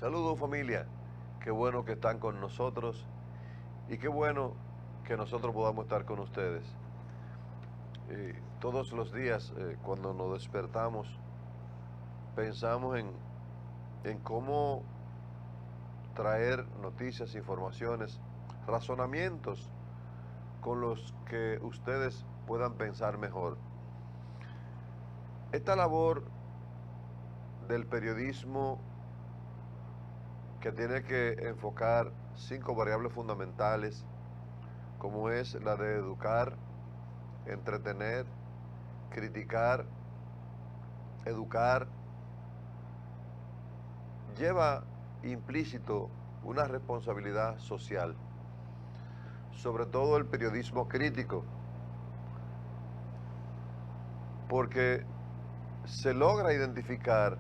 Saludos familia, qué bueno que están con nosotros y qué bueno que nosotros podamos estar con ustedes. Todos los días cuando nos despertamos pensamos en cómo traer noticias, informaciones, razonamientos con los que ustedes puedan pensar mejor. Esta labor del periodismo que tiene que enfocar 5 variables fundamentales, como es la de educar, entretener, criticar, educar, lleva implícito una responsabilidad social, sobre todo el periodismo crítico, porque se logra identificar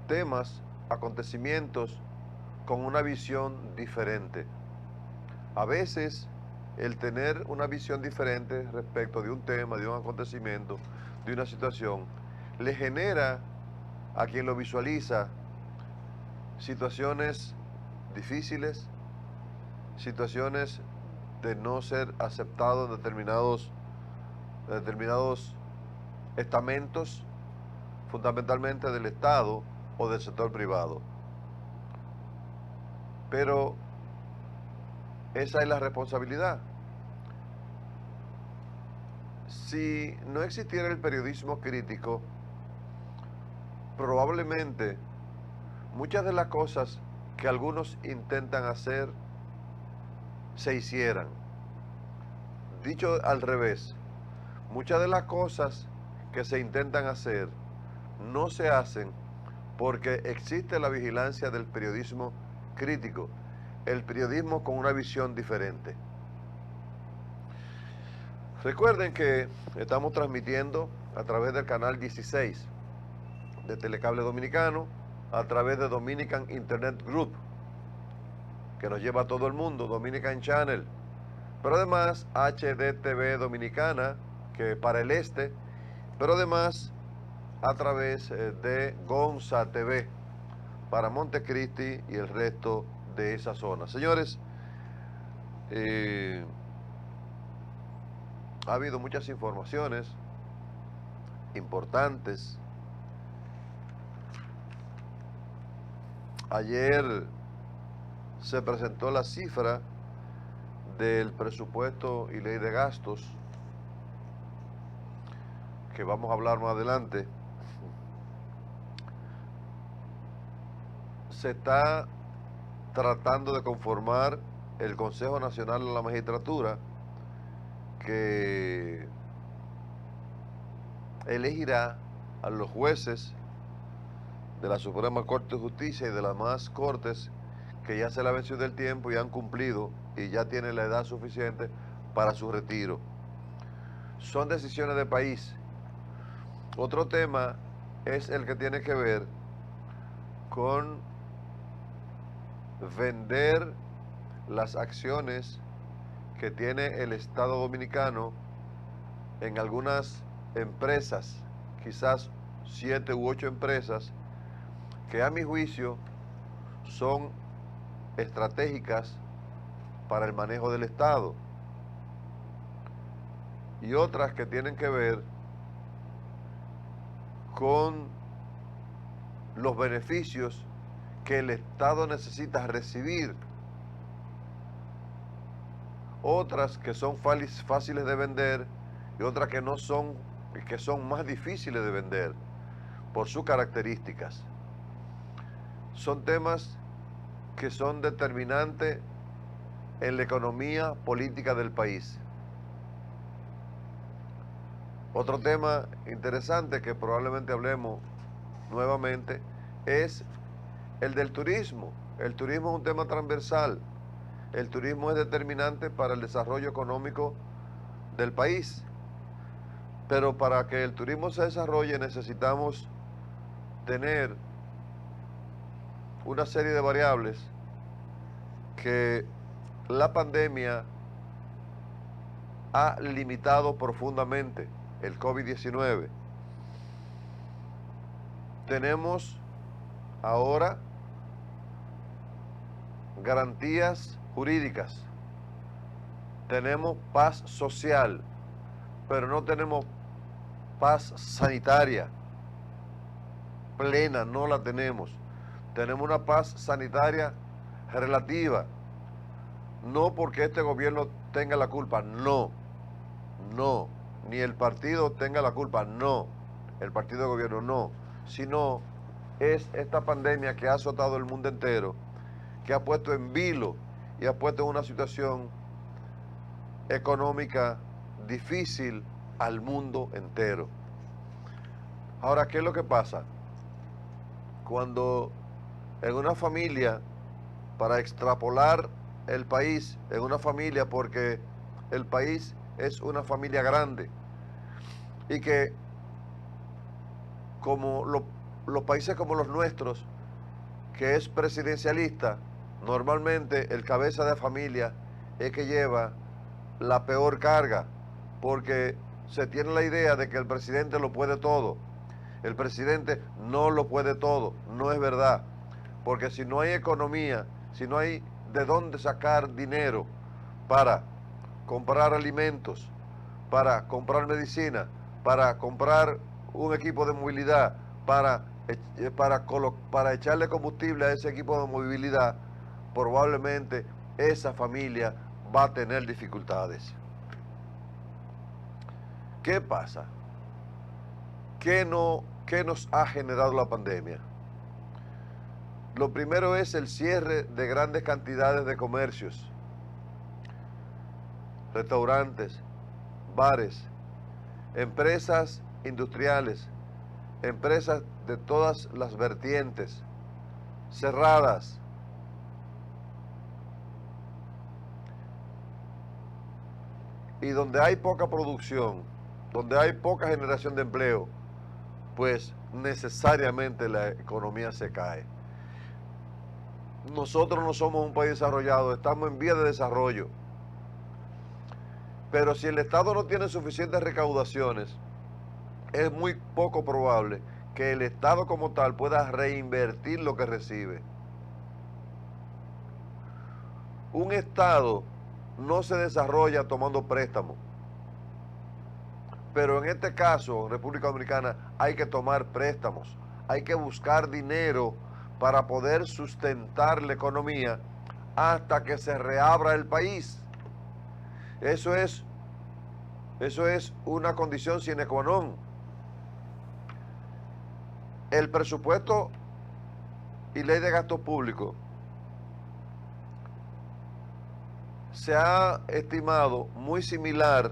temas, acontecimientos con una visión diferente. A veces el tener una visión diferente respecto de un tema, de un acontecimiento, de una situación, le genera a quien lo visualiza situaciones difíciles, situaciones de no ser aceptado en determinados estamentos, fundamentalmente del Estado o del sector privado. Pero esa es la responsabilidad. Si no existiera el periodismo crítico, probablemente muchas de las cosas que algunos intentan hacer se hicieran. Dicho al revés, muchas de las cosas que se intentan hacer no se hacen porque existe la vigilancia del periodismo crítico, el periodismo con una visión diferente. Recuerden que estamos transmitiendo a través del canal 16 de Telecable Dominicano, a través de Dominican Internet Group, que nos lleva a todo el mundo, Dominican Channel, pero además HDTV Dominicana, que para el este, pero además a través de Gonza TV para Montecristi y el resto de esa zona. Señores, ha habido muchas informaciones importantes. Ayer se presentó la cifra del presupuesto y ley de gastos, que vamos a hablar más adelante. Se está tratando de conformar el Consejo Nacional de la Magistratura, que elegirá a los jueces de la Suprema Corte de Justicia y de las más cortes que ya se la venció del tiempo y han cumplido y ya tienen la edad suficiente para su retiro. Son decisiones de país. Otro tema es el que tiene que ver con vender las acciones que tiene el Estado Dominicano en algunas empresas, quizás 7 u 8 empresas, que a mi juicio son estratégicas para el manejo del Estado, y otras que tienen que ver con los beneficios que el Estado necesita recibir, otras que son fáciles de vender y otras que no son, que son más difíciles de vender por sus características. Son temas que son determinantes en la economía política del país. Otro tema interesante que probablemente hablemos nuevamente es el del turismo. El turismo es un tema transversal. El turismo es determinante para el desarrollo económico del país. Pero para que el turismo se desarrolle necesitamos tener una serie de variables que la pandemia ha limitado profundamente. El COVID-19. Tenemos ahora garantías jurídicas, tenemos paz social, pero no tenemos paz sanitaria plena, no la tenemos. Tenemos una paz sanitaria relativa, no porque este gobierno tenga la culpa, no, ni el partido tenga la culpa, no, el partido de gobierno no, sino es esta pandemia que ha azotado el mundo entero, que ha puesto en vilo y ha puesto en una situación económica difícil al mundo entero. Ahora, ¿qué es lo que pasa? Cuando en una familia, para extrapolar el país, en una familia, porque el país es una familia grande, y que como los países como los nuestros, que es presidencialista, normalmente el cabeza de familia es que lleva la peor carga, porque se tiene la idea de que el presidente lo puede todo. El presidente no lo puede todo, no es verdad, porque si no hay economía, si no hay de dónde sacar dinero para comprar alimentos, para comprar medicina, para comprar un equipo de movilidad, para echarle combustible a ese equipo de movilidad, probablemente esa familia va a tener dificultades. ¿Qué pasa? ¿Qué nos ha generado la pandemia? Lo primero es el cierre de grandes cantidades de comercios, restaurantes, bares, empresas industriales, empresas de todas las vertientes, cerradas. Y donde hay poca producción, donde hay poca generación de empleo, pues necesariamente la economía se cae. Nosotros no somos un país desarrollado, estamos en vía de desarrollo. Pero si el Estado no tiene suficientes recaudaciones, es muy poco probable que el Estado como tal pueda reinvertir lo que recibe. Un Estado no se desarrolla tomando préstamos. Pero en este caso, en República Dominicana, hay que tomar préstamos, hay que buscar dinero para poder sustentar la economía hasta que se reabra el país. Eso es una condición sine qua non. El presupuesto y ley de gastos públicos se ha estimado muy similar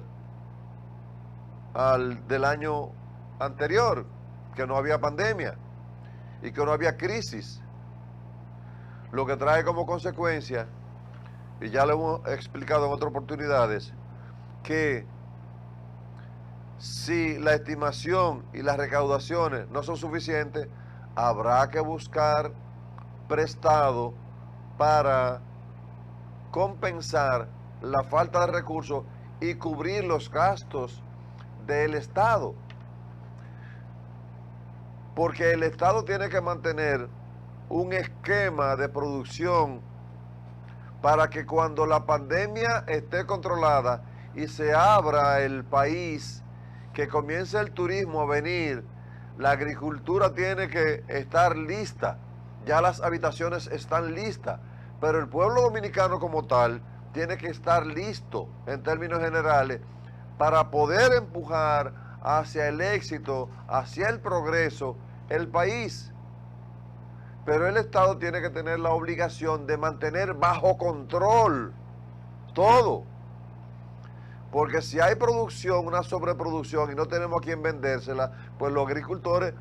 al del año anterior, que no había pandemia y que no había crisis, lo que trae como consecuencia, y ya lo hemos explicado en otras oportunidades, que si la estimación y las recaudaciones no son suficientes, habrá que buscar prestado para compensar la falta de recursos y cubrir los gastos del Estado, porque el Estado tiene que mantener un esquema de producción para que cuando la pandemia esté controlada y se abra el país, que comience el turismo a venir, la agricultura tiene que estar lista, ya las habitaciones están listas, pero el pueblo dominicano como tal tiene que estar listo en términos generales para poder empujar hacia el éxito, hacia el progreso, el país. Pero el Estado tiene que tener la obligación de mantener bajo control todo. Porque si hay producción, una sobreproducción y no tenemos a quién vendérsela, pues los agricultores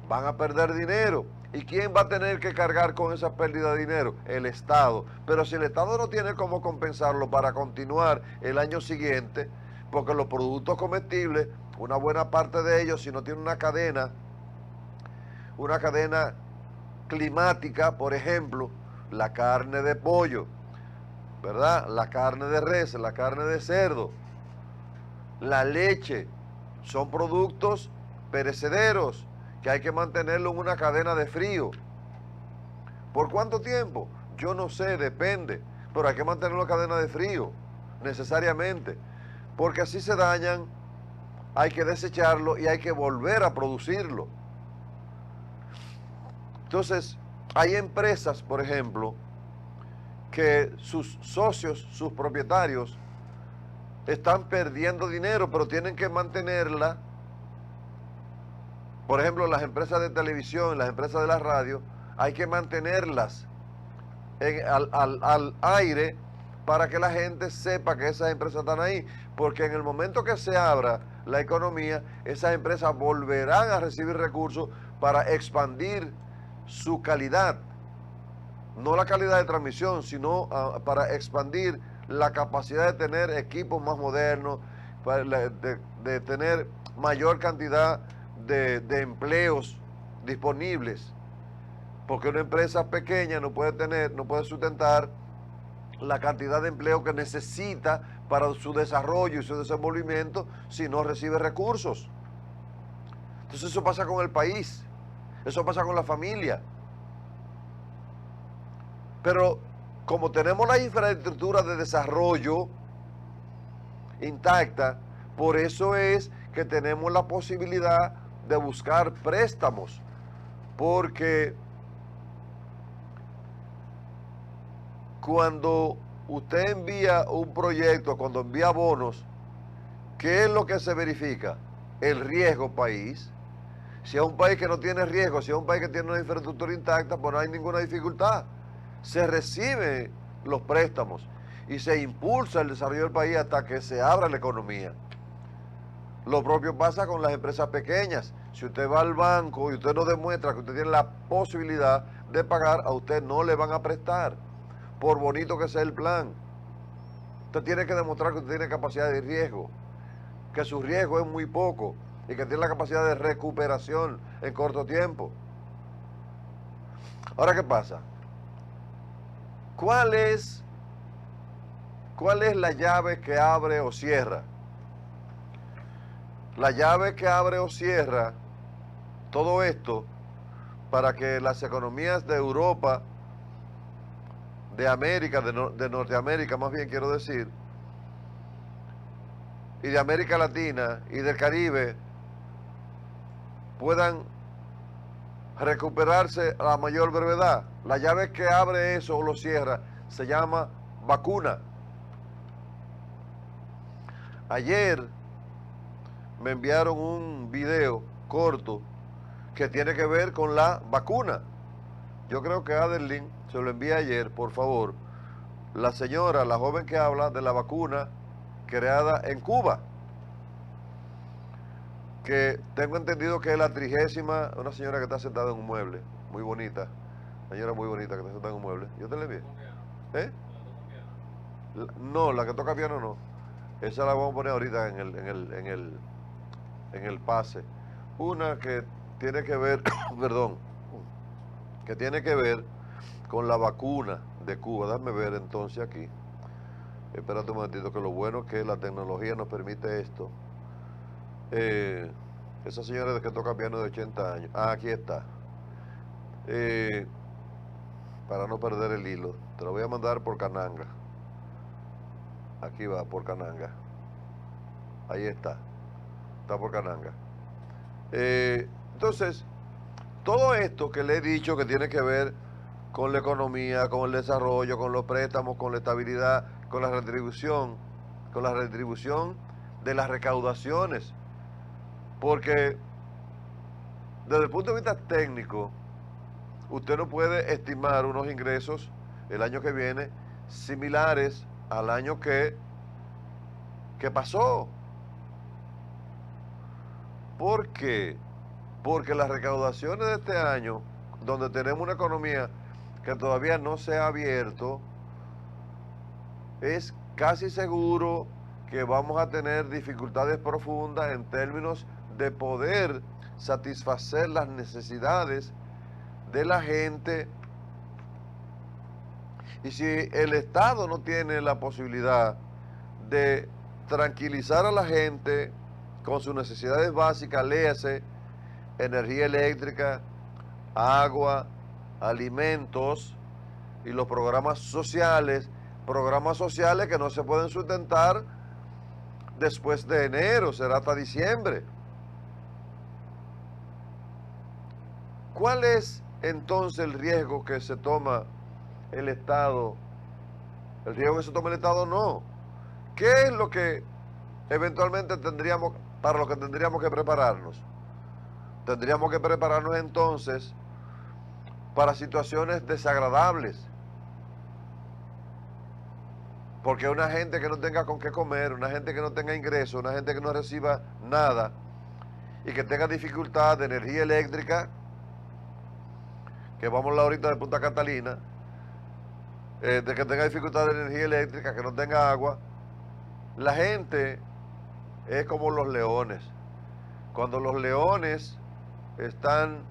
van a perder dinero. ¿Y quién va a tener que cargar con esa pérdida de dinero? El Estado. Pero si el Estado no tiene cómo compensarlo para continuar el año siguiente, porque los productos comestibles, una buena parte de ellos, si no tiene una cadena climática, por ejemplo, la carne de pollo, ¿verdad? La carne de res, la carne de cerdo, la leche, son productos perecederos que hay que mantenerlo en una cadena de frío. ¿Por cuánto tiempo? Yo no sé, depende, pero hay que mantener la cadena de frío, necesariamente, porque así se dañan, hay que desecharlo y hay que volver a producirlo. Entonces, hay empresas, por ejemplo, que sus socios, sus propietarios, están perdiendo dinero, pero tienen que mantenerla. Por ejemplo, las empresas de televisión, las empresas de la radio, hay que mantenerlas al aire para que la gente sepa que esas empresas están ahí, porque en el momento que se abra la economía, esas empresas volverán a recibir recursos para expandir su calidad, no la calidad de transmisión, sino para expandir la capacidad de tener equipos más modernos, de tener mayor cantidad de empleos disponibles, porque una empresa pequeña no puede sustentar la cantidad de empleo que necesita para su desarrollo y su desenvolvimiento si no recibe recursos. Entonces eso pasa con el país, eso pasa con la familia. Pero como tenemos la infraestructura de desarrollo intacta, por eso es que tenemos la posibilidad de buscar préstamos, porque cuando usted envía un proyecto, cuando envía bonos, ¿qué es lo que se verifica? El riesgo país. Si es un país que no tiene riesgo, si es un país que tiene una infraestructura intacta, pues no hay ninguna dificultad. Se reciben los préstamos y se impulsa el desarrollo del país hasta que se abra la economía. Lo propio pasa con las empresas pequeñas. Si usted va al banco y usted no demuestra que usted tiene la posibilidad de pagar, a usted no le van a prestar, por bonito que sea el plan. Usted tiene que demostrar que usted tiene capacidad de riesgo, que su riesgo es muy poco y que tiene la capacidad de recuperación en corto tiempo. Ahora, ¿qué pasa? ¿Cuál es la llave que abre o cierra? La llave que abre o cierra todo esto para que las economías de Europa, de América, de Norteamérica más bien quiero decir, y de América Latina y del Caribe puedan recuperarse a la mayor brevedad. La llave que abre eso o lo cierra se llama vacuna. Ayer me enviaron un video corto que tiene que ver con la vacuna. Yo creo que Adeline se lo envía ayer, por favor. La señora, la joven que habla de la vacuna creada en Cuba, que tengo entendido que es la 30ª, una señora que está sentada en un mueble, muy bonita, señora muy bonita que está sentada en un mueble. ¿Yo te la envié? ¿Eh? No, la que toca piano no. Esa la vamos a poner ahorita en el pase. Una que tiene que ver, perdón, que tiene que ver con la vacuna de Cuba. Déjame ver entonces aquí. Espérate un momentito, que lo bueno es que la tecnología nos permite esto. Esa señora que toca piano de 80 años. Ah, aquí está. Para no perder el hilo, te lo voy a mandar por Cananga. Aquí va, por Cananga. Ahí está. Está por Cananga. Entonces, todo esto que le he dicho que tiene que ver con la economía, con el desarrollo, con los préstamos, con la estabilidad, con la retribución de las recaudaciones. Porque desde el punto de vista técnico, usted no puede estimar unos ingresos el año que viene similares al año que pasó. ¿Por qué? Porque las recaudaciones de este año, donde tenemos una economía que todavía no se ha abierto, es casi seguro que vamos a tener dificultades profundas en términos de poder satisfacer las necesidades de la gente. Y si el Estado no tiene la posibilidad de tranquilizar a la gente con sus necesidades básicas, léase energía eléctrica, agua, alimentos y los programas sociales que no se pueden sustentar después de enero, será hasta diciembre. ¿Cuál es entonces el riesgo que se toma el Estado? El riesgo que se toma el Estado no. ¿Qué es lo que eventualmente para lo que tendríamos que prepararnos? Tendríamos que prepararnos entonces para situaciones desagradables. Porque una gente que no tenga con qué comer, una gente que no tenga ingresos, una gente que no reciba nada y que tenga dificultad de energía eléctrica, que vamos a hablar ahorita de Punta Catalina, de que tenga dificultad de energía eléctrica, que no tenga agua, la gente es como los leones. Cuando los leones están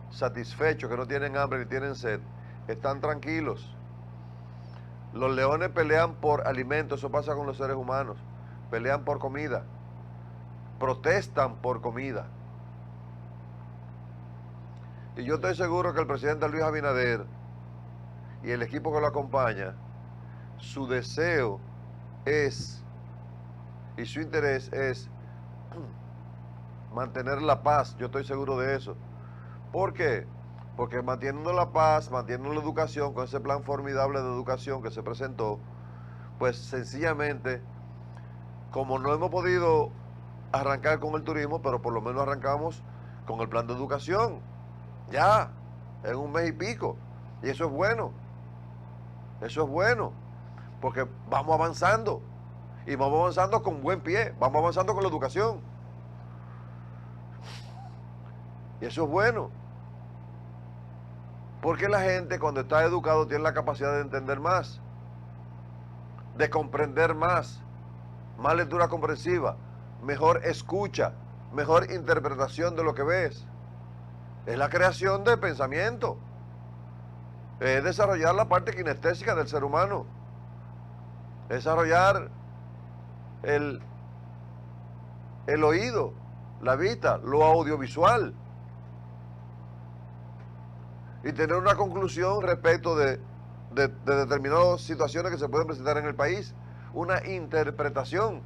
satisfechos, que no tienen hambre ni tienen sed, están tranquilos. Los leones pelean por alimentos, eso pasa con los seres humanos. Pelean por comida, protestan por comida. Y yo estoy seguro que el presidente Luis Abinader y el equipo que lo acompaña, su deseo es, y su interés es mantener la paz. Yo estoy seguro de eso. ¿Por qué? Porque manteniendo la paz, manteniendo la educación, con ese plan formidable de educación que se presentó, pues sencillamente, como no hemos podido arrancar con el turismo, pero por lo menos arrancamos con el plan de educación, ya, en un mes y pico. Y eso es bueno, porque vamos avanzando, y vamos avanzando con buen pie, vamos avanzando con la educación. Y eso es bueno. Porque la gente cuando está educado tiene la capacidad de entender más, de comprender más lectura comprensiva, mejor escucha, mejor interpretación de lo que ves. Es la creación de pensamiento, es desarrollar la parte kinestésica del ser humano, desarrollar el oído, la vista, lo audiovisual, y tener una conclusión respecto de determinadas situaciones que se pueden presentar en el país, una interpretación.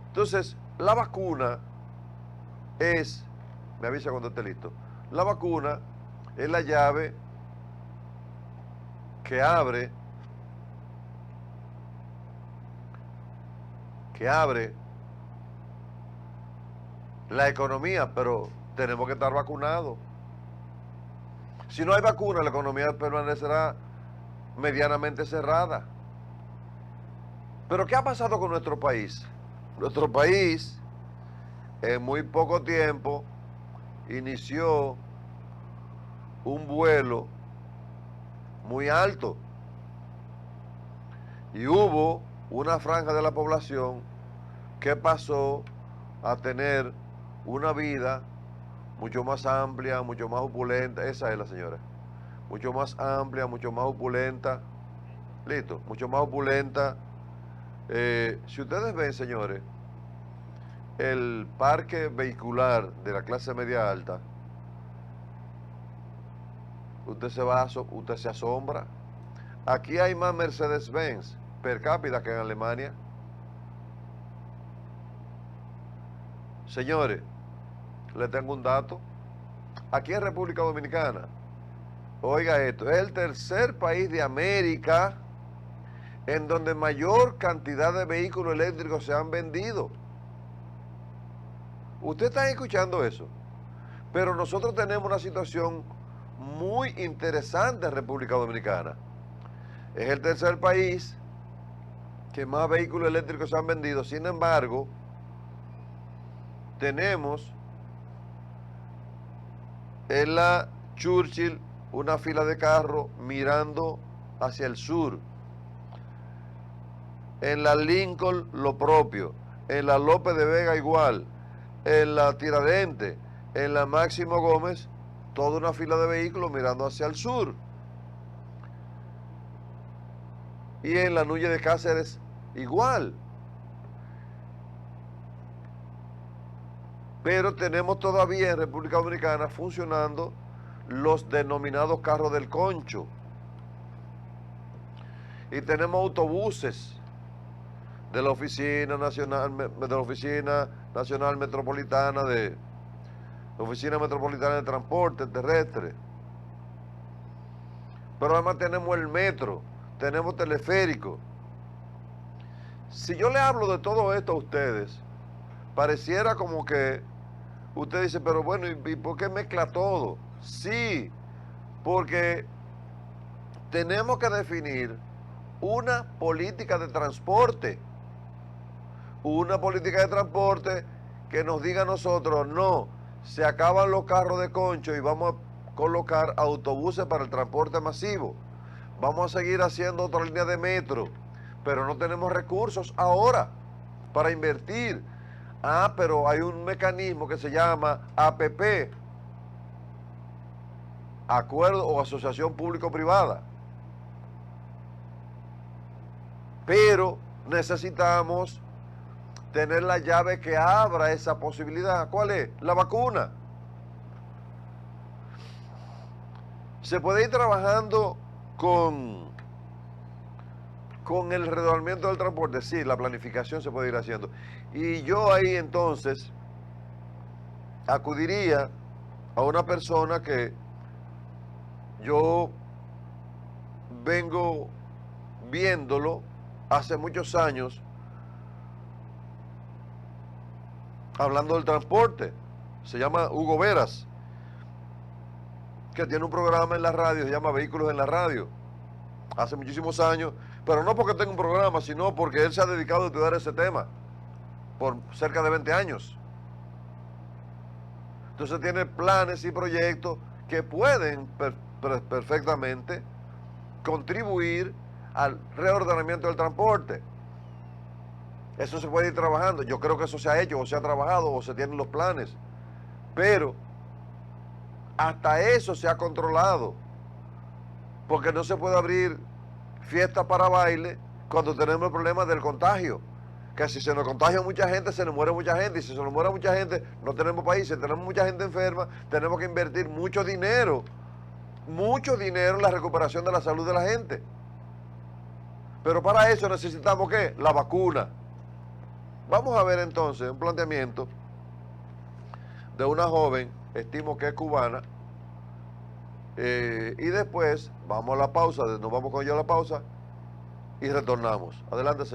Entonces, la vacuna es, me avisa cuando esté listo, la vacuna es la llave que abre la economía, pero tenemos que estar vacunados. Si no hay vacuna, la economía permanecerá medianamente cerrada. Pero ¿qué ha pasado con nuestro país? Nuestro país, en muy poco tiempo, inició un vuelo muy alto. Y hubo una franja de la población que pasó a tener una vida mucho más amplia, mucho más opulenta. Esa es la señora. Mucho más amplia, mucho más opulenta. Listo, mucho más opulenta. Si ustedes ven, señores, el parque vehicular de la clase media alta, usted se asombra. Aquí hay más Mercedes-Benz per cápita que en Alemania. Señores, les tengo un dato. Aquí en República Dominicana, oiga esto, es el tercer país de América en donde mayor cantidad de vehículos eléctricos se han vendido. Usted está escuchando eso, pero nosotros tenemos una situación muy interesante en República Dominicana. Es el tercer país que más vehículos eléctricos se han vendido. Sin embargo, tenemos en la Churchill una fila de carros mirando hacia el sur. En la Lincoln lo propio. En la López de Vega igual. En la Tiradentes, en la Máximo Gómez, toda una fila de vehículos mirando hacia el sur. Y en la Núñez de Cáceres igual. Pero tenemos todavía en República Dominicana funcionando los denominados carros del concho. Y tenemos autobuses de la Oficina Nacional Metropolitana de Transporte Terrestre. Pero además tenemos el metro, tenemos teleférico. Si yo le hablo de todo esto a ustedes, pareciera como que usted dice, pero bueno, ¿y por qué mezcla todo? Sí, porque tenemos que definir una política de transporte. Una política de transporte que nos diga a nosotros, no, se acaban los carros de concho y vamos a colocar autobuses para el transporte masivo. Vamos a seguir haciendo otra línea de metro, pero no tenemos recursos ahora para invertir. Ah, pero hay un mecanismo que se llama APP, Acuerdo o Asociación Público-Privada. Pero necesitamos tener la llave que abra esa posibilidad. ¿Cuál es? La vacuna. Se puede ir trabajando con el redoblamiento del transporte. Sí, la planificación se puede ir haciendo. Y yo ahí entonces acudiría a una persona que yo vengo viéndolo hace muchos años, hablando del transporte. Se llama Hugo Veras, que tiene un programa en la radio, se llama Vehículos en la Radio, hace muchísimos años, pero no porque tenga un programa, sino porque él se ha dedicado a estudiar ese tema por cerca de 20 años. Entonces tiene planes y proyectos que pueden perfectamente contribuir al reordenamiento del transporte. Eso se puede ir trabajando. Yo creo que eso se ha hecho, o se ha trabajado, o se tienen los planes. Pero hasta eso se ha controlado. Porque no se puede abrir fiestas para baile cuando tenemos el problema del contagio. Que si se nos contagia mucha gente, se nos muere mucha gente. Y si se nos muere mucha gente, no tenemos país. Si tenemos mucha gente enferma, tenemos que invertir mucho dinero en la recuperación de la salud de la gente. Pero para eso necesitamos, ¿qué? La vacuna. Vamos a ver entonces un planteamiento de una joven, estimo que es cubana, y después vamos a la pausa, nos vamos con ella a la pausa y retornamos. Adelante, señor.